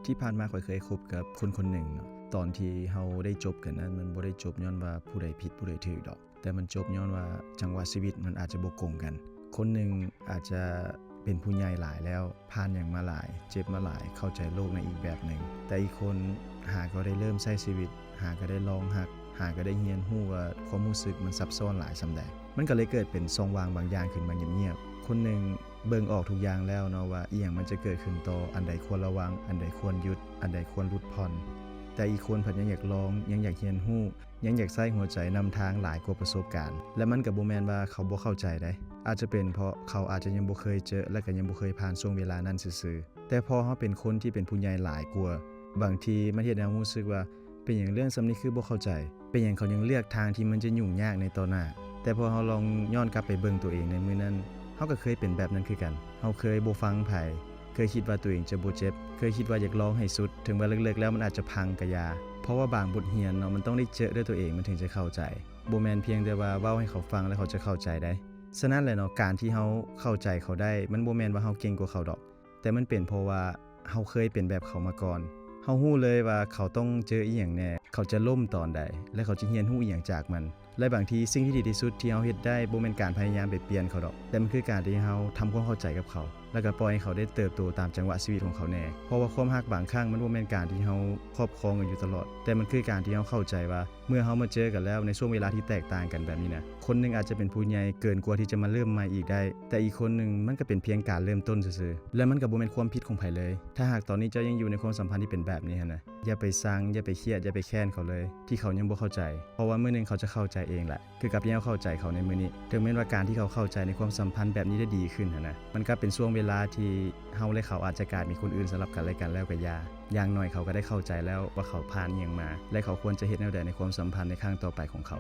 ที่ผ่านมาข้อยเคยคบกับคนคนหนึ่งเนาะตอนที่เฮาได้จบกันนั้นมันบ่ได้จบย้อนว่าผู้ใดผิดผู้ใดถูกดอกแต่มันจบย้อนว่าจังหวะชีวิตมันอาจจะบ่กงกันคนหนึ่งอาจจะเป็นผู้ใหญ่หลายแล้วผ่านหยังมาหลายเจ็บมาหลายเข้าใจโลกในอีกแบบหนึ่งแต่อีกคนหาก็ได้เริ่มใช้ชีวิตหาก็ได้ลองรักหาก็ได้เรียนรู้ว่าความรู้สึกมันซับซ้อนหลายส่ำใดมันก็เลยเกิดเป็นช่องว่างบางอย่างขึ้นมาเงียบๆคนหนึ่งเบิ่งออกทุกอย่างแล้วเนาะว่าอีหยังมันจะเกิดขึ้นต่ออันใดควรระวังอันใดควรหยุดอันใดควรหลุดผ่อนแต่อีกคนเพิ่นยังอยากลองยังอยากเรียนรู้ยังอยากใช้หัวใจนำทางหลายกว่าประสบการณ์และมันก็บ่แม่นว่าเขาบ่เข้าใจได้อาจจะเป็นเพราะเขาอาจจะยังบ่เคยเจอและก็ยังบ่เคยผ่านช่วงเวลานั้นซื่อๆแต่พอเฮาเป็นคนที่เป็นผู้ใหญ่หลายกว่าบางทีมันเฮ็ดให้เรารู้สึกว่าเป็นหยังเรื่องส่ำนี้คือบ่เข้าใจเป็นหยังเขายังเลือกทางที่มันจะยุ่งยากในตอนหน้าแต่พอเฮาลองย้อนกลับไปเบิ่งตัวเองในมื้อนั้นเฮาก็เคยเป็นแบบนั้นคือกันเฮาเคยบ่ฟังไผเคยคิดว่าตัวเองจะบ่เจ็บเคยคิดว่าอยากลองให้สุดถึงว่าลึกๆแล้วมันอาจจะพังก็อย่าเพราะว่าบางบทเรียนเนาะมันต้องได้เจอด้วยตัวเองมันถึงจะเข้าใจบ่แม่นเพียงแต่ว่าเว้าให้เขาฟังแล้วเขาจะเข้าใจได้ฉะนั้นแหละเนาะการที่เฮาเข้าใจเขาได้มันบ่แม่นว่าเฮาเก่งกว่าเขาดอกแต่มันเป็นเพราะว่าเฮาเคยเป็นแบบเขามาก่อนเฮารู้เลยว่าเขาต้องเจออีหยังแน่เขาจะล้มตอนใดและเขาจะเรียนรู้อีหยังจากมันและบางทีสิ่งที่ดีที่สุดที่เฮาเฮ็ดได้บ่แม่นการพยายามไปเปลี่ยนเขาดอกแต่มันคือการที่เฮาทำความเข้าใจกับเขาแล้วก็ปล่อยให้เขาได้เติบโตตามจังหวะชีวิตของเขาแน่เพราะว่าความรักบางครั้งมันบ่แม่นการที่เฮาครอบครองกันอยู่ตลอดแต่มันคือการที่เฮาเข้าใจว่าเมื่อเฮามาเจอกันแล้วในช่วงเวลาที่แตกต่างกันแบบนี้นะคนนึงอาจจะเป็นผู้ใหญ่เกินกว่าที่จะมาเริ่มใหม่อีกได้แต่อีกคนนึงมันก็เป็นเพียงการเริ่มต้นซื่อๆและมันก็บ่แม่นความผิดของไผเลยถ้าหากตอนนี้เจ้ายังอยู่ในความสัมพันธ์ที่เป็นแบบนี้นะอย่าไปซังอย่าไปเครียดอย่าไปแค้นเขาเลยที่เขายังบ่เข้าใจเพราะว่ามื้อนึงเขาจะเข้าใจเองแหละคือกับที่เฮาเข้าใจเขาในมื้อนี้ถึงแม้ว่าการที่เขาเข้าใจในความสัมพันธ์แบบนี้ได้ดีขึ้นนะมันก็เป็นช่วงเวลาที่เฮาและเขาอาจจะกลายมีคนอื่นสลับกันและกันแล้วก็อย่างน้อยเขาก็ได้เข้าใจแล้วว่าเขาผ่านอิหยังมาและเขาควรจะเฮ็ดแนวใดในความสัมพันธ์ในครั้งต่อไปของเขา